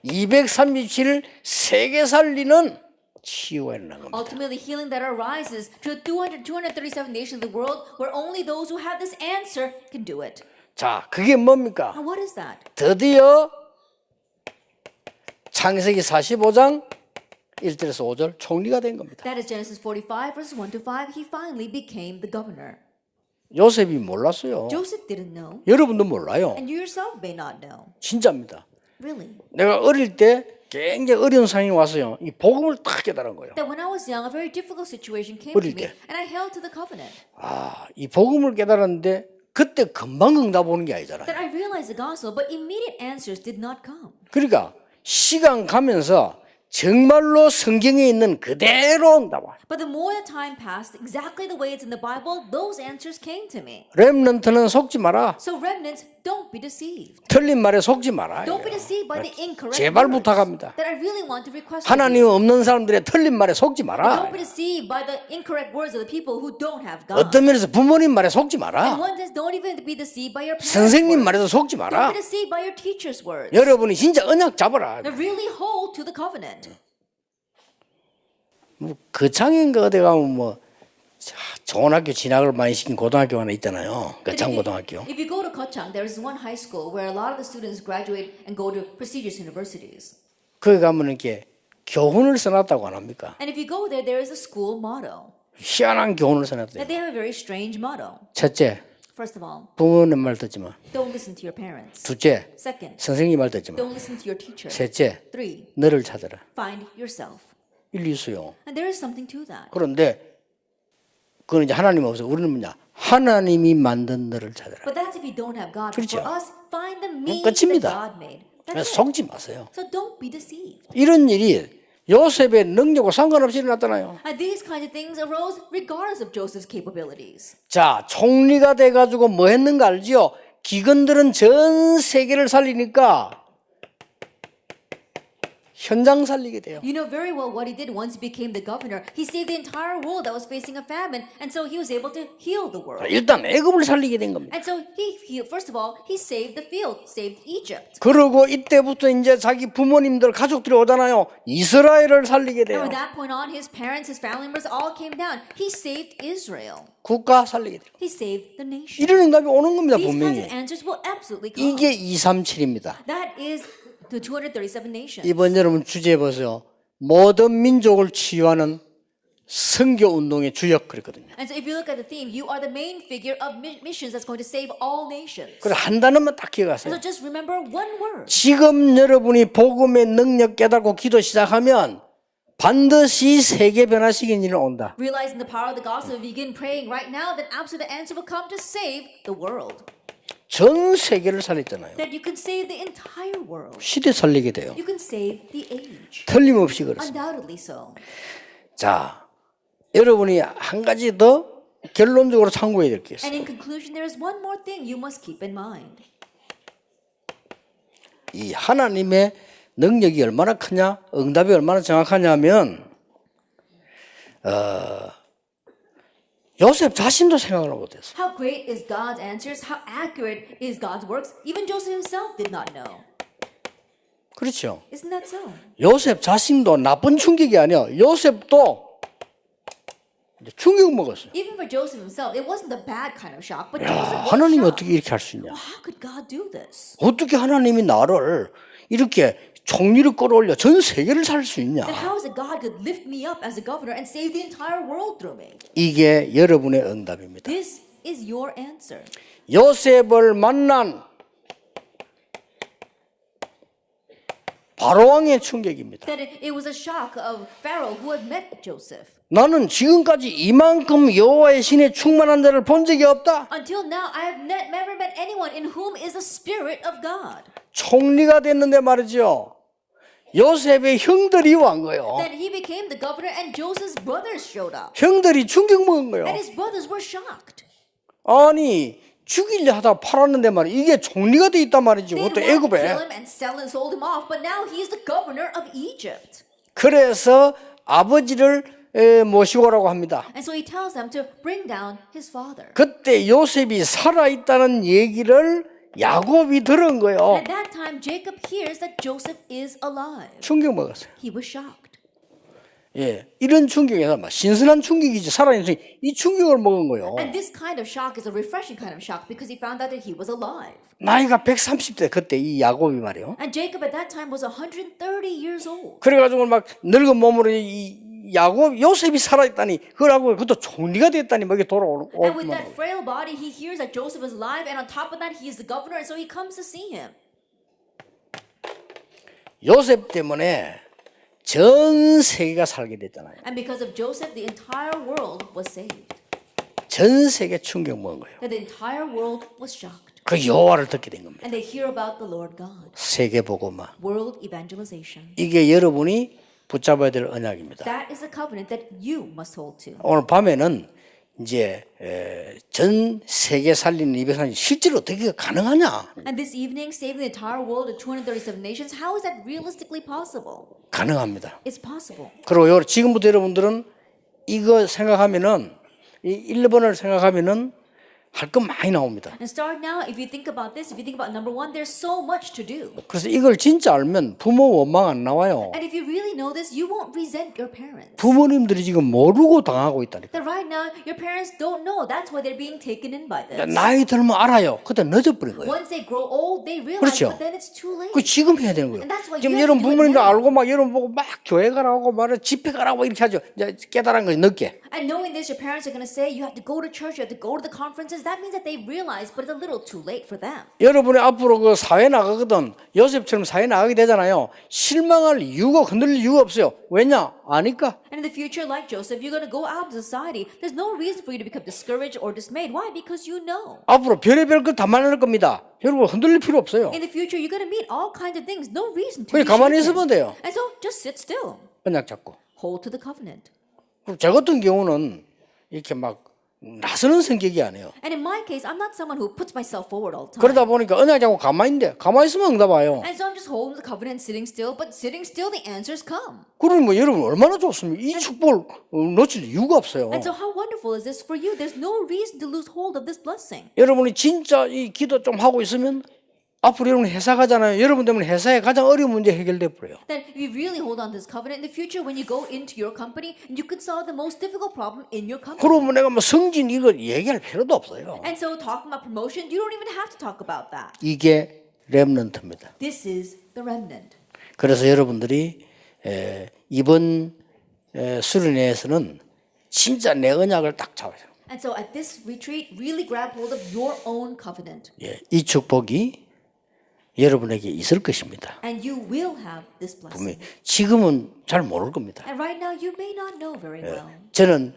237 세계 살리는 치유가 일어난 겁니다. Ultimately, healing that arises to the 237 nations of the world where only those who have this answer can do it. 자, 그게 뭡니까? Now, what is that? 드디어 창세기 45장 1절에서 5절 총리가 된 겁니다. That is Genesis 45, verses 1 to 5. He finally became the governor. 요셉이 몰랐어요. Joseph didn't know, 여러분도 몰라요. and you yourself may not know. 진짜입니다. Really. 내가 어릴 때 굉장히 어려운 상황이 왔어요. 이 복음을 딱 깨달은 거예요. That when I was young, a very difficult situation came to 어릴 me, 때. and I held to the covenant. 아, 이 복음을 깨달았는데 그때 금방 응답 오는 게 아니잖아요. That I realized the gospel, but immediate answers did not come. 그러니까 시간 가면서 정말로 성경에 있는 그대로 응답 와요. But the more the time passed, exactly the way it's in the Bible, those answers came to me. 렘넌트는 속지 마라. So remnants, don't be deceived. 틀린 말에 속지 마라. Don't be deceived by the incorrect 제발 words. 부탁합니다. That I really want to request of 하나님 you. 없는 사람들의 틀린 말에 속지 마라. Don't be deceived by the incorrect words of the people who don't have God. 어떤 면에서 부모님 말에 속지 And 마라. one says, don't even be deceived by your parents' 선생님 words. 말에도 속지 Don't 마라. be deceived by your teacher's words. 여러분이 진짜 언약 잡아라. Now really hold to the covenant. 뭐 거창인가 어디 가면 뭐 좋은 학교 진학을 많이 시킨 고등학교 하나 있잖아요. 거창 고등학교. If you go to Kochang, there is one high school where a lot of the students graduate and go to prestigious universities. 거기 가면 이렇게 교훈을 써놨다고 안 합니까? And if you go there, there is a school motto. 희한한 교훈을 That 써놨대요. they have a very strange motto. 첫째, First of all, 부모님 말 듣지 마. don't listen to your parents. 둘째, Second, 선생님 말 듣지 마. don't listen to your teacher. 셋째, Three, 너를 찾아라. find yourself. 일리수요. And there is something to that. 그런데 그건 이제 하나님 없어. 우리는 뭐냐? 하나님이 만든 너를 찾아라. But that's if you don't have God. But 그렇죠. for us, find the me that 끝입니다. God made. 그래서 That's it. 속지 마세요. So don't be deceived. 이런 일이 요셉의 능력과 상관없이 일어났잖아요. And these kinds of things arose regardless of Joseph's capabilities. 자, 총리가 돼가지고 뭐 했는가 알지요? 기근들은 전 세계를 살리니까 현장 살리게 돼요. You know very well what he did once he became the governor. He saved the entire world that was facing a famine, and so he was able to heal the world. 일단 애굽을 살리게 된 겁니다. And so he healed, first of all, he saved the field, saved Egypt. 그리고 이때부터 이제 자기 부모님들 가족들이 오잖아요. 이스라엘을 살리게 And 돼요. from that point on, his parents, his family members all came down. He saved Israel. 국가 살리게 돼요. He saved the nation. 이런 응답이 오는 겁니다. These kinds 분명히. of answers will absolutely come. 이게 237입니다. That is the 237 nations. 이번 여러분 주제에 보세요. 모든 민족을 치유하는 선교 운동의 주역 그랬거든요. And so if you look at the theme, you are the main figure of missions that's going to save all nations. 그래 한 단어만 딱 And 기억하세요. so just remember one word. 지금 여러분이 복음의 능력 깨닫고 기도 시작하면 반드시 세계 변화시키는 일은 온다. Realizing the power of the gospel, if you begin praying right now, then absolutely the answer will come to save the world. 전 세계를 살렸잖아요. That you can save the entire world. 시대 살리게 돼요. You can save the age. 틀림없이 그렇습니다. Undoubtedly so. 자, 여러분이 한 가지 더 결론적으로 참고해야 될 게 있어요. And in conclusion, there is one more thing you must keep in mind. 이 하나님의 능력이 얼마나 크냐, 응답이 얼마나 정확하냐면 요셉 자신도 생각을 못했어. How great is God's answers? How accurate is God's works? Even Joseph himself did not know. 그렇죠. Isn't that so? 요셉 자신도 나쁜 충격이 아니야. 요셉도 이제 충격 먹었어요. Even for Joseph himself, it wasn't the bad kind of shock, but 야, Joseph was 하나님이 shocked. 어떻게 이렇게 할 수 있냐? How could God do this? 어떻게 하나님이 나를 이렇게 총리를 끌어올려 전 세계를 살 수 있냐? Then how is it God could lift me up as a governor and save the entire world through me? 이게 여러분의 응답입니다. This is your answer. 요셉을 만난 바로왕의 충격입니다. That it was a shock of Pharaoh who had met Joseph. 나는 지금까지 이만큼 여호와의 신에 충만한 자를 본 적이 없다. Until now, I have never met anyone in whom is the Spirit of God. 총리가 됐는데 말이죠. 요셉의 형들이 온 거예요. Then he became the governor and Joseph's brothers showed up. 형들이 충격 먹은 거예요. And his brothers were shocked. 아니 죽이려 하다 팔았는데 말이야. 이게 총리가 돼 있단 말이지. They 그것도 wanted to 애굽에. kill him and sell and sold him off, but now he is the governor of Egypt. 그래서 아버지를 모시고 오라고 합니다. And so he tells them to bring down his father. 그때 요셉이 살아있다는 얘기를 야곱이 들은 거예요. At that time, Jacob hears that Joseph is alive. 충격 먹었어요. He was shocked. 예, 이런 충격에서 막 신선한 충격이지 살아있는 이 충격을 먹은 거예요. And this kind of shock is a refreshing kind of shock because he found out that he was alive. 나이가 130대 그때 이 야곱이 말이에요. And Jacob at that time was 130 years old. 그래가지고 막 늙은 몸으로 이 야곱 요셉이 살아있다니 그러고 그것도 총리가 됐다니 뭐 이게 돌아오는. And with that frail body, he hears that Joseph is alive, and on top of that, he is the governor, and so he comes to see him. 요셉 때문에 전 세계가 살게 됐잖아요. And because of Joseph, the entire world was saved. 전 세계 충격 먹은 거예요. That the entire world was shocked. 그 여호와를 듣게 된 겁니다. And they hear about the Lord God. 세계 복음화. World evangelization. 이게 여러분이 붙잡아야 될 언약입니다. That is the covenant that you must hold to. 오늘 밤에는 이제 전 세계 살리는 240 실제로 어떻게 가능하냐? And this evening, saving the entire world of 237 nations, how is that realistically possible? 가능합니다. It's possible. 그리고 지금부터 여러분들은 이거 생각하면은 이 1번을 생각하면은 할 건 많이 나옵니다. And start now, if you think about this, if you think about number one, there's so much to do. 그래서 이걸 진짜 알면 부모 원망 안 나와요. And if you really know this, you won't resent your parents. 부모님들이 지금 모르고 당하고 있다니까. That right now, your parents don't know. That's why they're being taken in by this. 나이 들면 알아요. 그때 늦어버린 거예요. Once they grow old, they realize, 그렇죠. but then it's too late. 그 지금 해야 되는 거예요. And that's why 지금 you have 여러분 to do it 부모님도 now. 알고 막 여러분 보고 막 교회 가라고 말을 집회 가라고 이렇게 하죠. 이제 깨달은 거지 늦게. And knowing this, your parents are going to say, you have to go to church, you have to go to the conferences. That means that they realize, but it's a little too late for them. 여러분이 앞으로 그 사회 나가거든 요셉처럼 사회 나가게 되잖아요. 실망할 이유가 흔들릴 이유가 없어요. 왜냐? 아니까. And in the future, like Joseph, you're going to go out to society. There's no reason for you to become discouraged or dismayed. Why? Because you know. 앞으로 별의별 걸 다 만날 겁니다. 여러분 흔들릴 필요 없어요. In the future, you're going to meet all kinds of things. No reason to 그냥 be 가만히 shaken. 있으면 돼요. And so just sit still. 언약 잡고. Hold to the covenant. 그리고 저 같은 경우는 이렇게 막 나서는 성격이 아니에요. And in my case, I'm not someone who puts myself forward all the time. 그러다 보니까 언약 잡고 가만히 있는데 가만히 있으면 응답 와요. And so I'm just holding the covenant, sitting still, but sitting still, the answers come. 그러면 뭐 여러분 얼마나 좋습니까? 이 축복을 놓칠 이유가 없어요. And so how wonderful is this for you? There's no reason to lose hold of this blessing. 여러분이 진짜 이 기도 좀 하고 있으면 앞으로 여러분 회사 가잖아요. 여러분 때문에 회사에 가장 어려운 문제 해결돼 버려요. That if you really hold on to this covenant, in the future, when you go into your company, you can solve the most difficult problem in your company. 그러면 내가 뭐 승진 이거 얘기할 필요도 없어요. And so talking about promotion, you don't even have to talk about that. 이게 렘넌트입니다. This is the remnant. 그래서 여러분들이 이번 수련회에서는 진짜 내 언약을 딱 잡아요. And so at this retreat, really grab hold of your own covenant. 예, 이 축복이 여러분에게 있을 것입니다. And you will have this blessing. 지금은 잘 모를 겁니다. And right now, you may not know very well 저는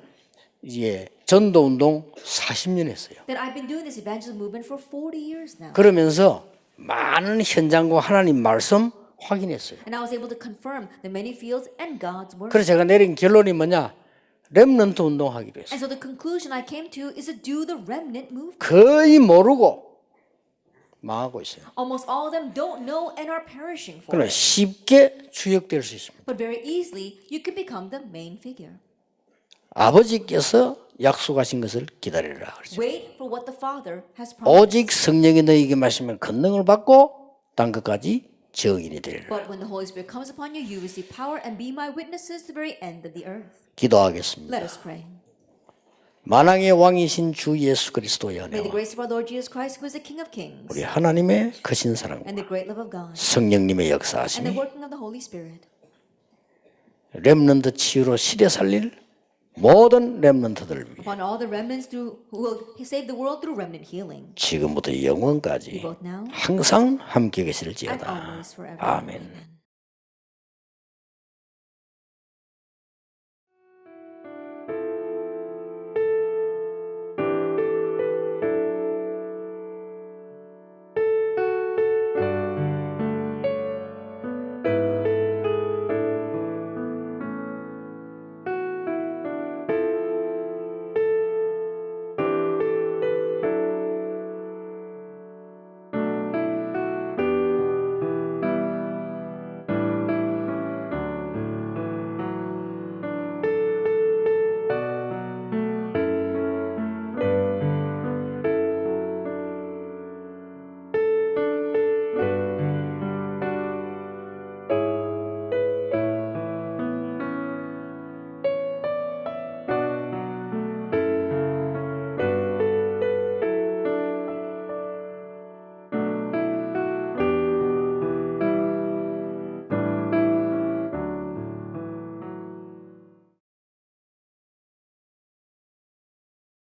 전도 운동 40년 했어요. that I've been doing this evangelism movement for 40 years now. 그러면서 많은 현장과 하나님 말씀 확인했어요. And I was able to confirm the many fields and God's word. 그래서 제가 내린 결론이 뭐냐? 렘넌트 운동하기로 했어요. And so the conclusion I came to is to do the remnant movement. 거의 모르고 망하고 있어요. Almost all of them don't know and are perishing for 그러나 it. 쉽게 주역될 수 있습니다. But very easily, you can become the main figure. 아버지께서 약속하신 것을 기다리라 그러죠. Wait for what the Father has promised. 오직 성령이 너희에게 마시면 권능을 받고 땅 끝까지 증인이 되리라. But when the Holy Spirit comes upon you, you receive power and be my witnesses to the very end of the earth. 기도하겠습니다. Let us pray. 만왕의 왕이신 주 예수 그리스도의 May the 은혜와 grace of our Lord Jesus Christ, who is the King of Kings, 우리 하나님의 크신 사랑과 and the great love of God, 성령님의 and the 역사하심이 working of the Holy Spirit, 렘넌트 치유로 시대 살릴 모든 렘넌트들을 위해 upon all the remnants who will save the world through remnant healing. 지금부터 영원까지 Both now 항상 함께 and 계실지어다. always forever. 아멘. Amen.